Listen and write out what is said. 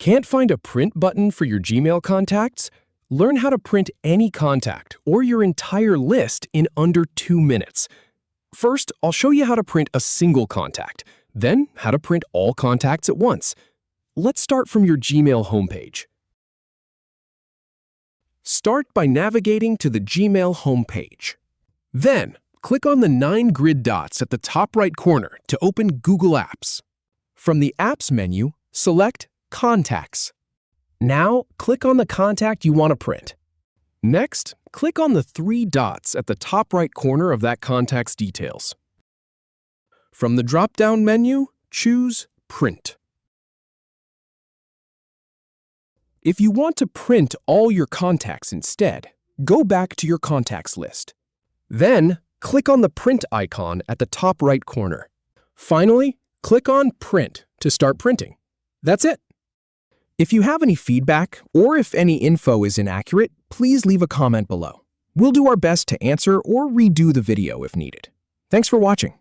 Can't find a print button for your Gmail contacts? Learn how to print any contact or your entire list in under 2 minutes. First, I'll show you how to print a single contact, then how to print all contacts at once. Let's start from your Gmail homepage. Start by navigating to the Gmail homepage. Then, click on the 9 grid dots at the top right corner to open Google Apps. From the Apps menu, select Contacts. Now, click on the contact you want to print. Next, click on the 3 dots at the top right corner of that contact's details. From the drop-down menu, choose Print. If you want to print all your contacts instead, go back to your contacts list. Then, click on the print icon at the top right corner. Finally, click on Print to start printing. That's it. If you have any feedback or if any info is inaccurate, please leave a comment below. We'll do our best to answer or redo the video if needed. Thanks for watching.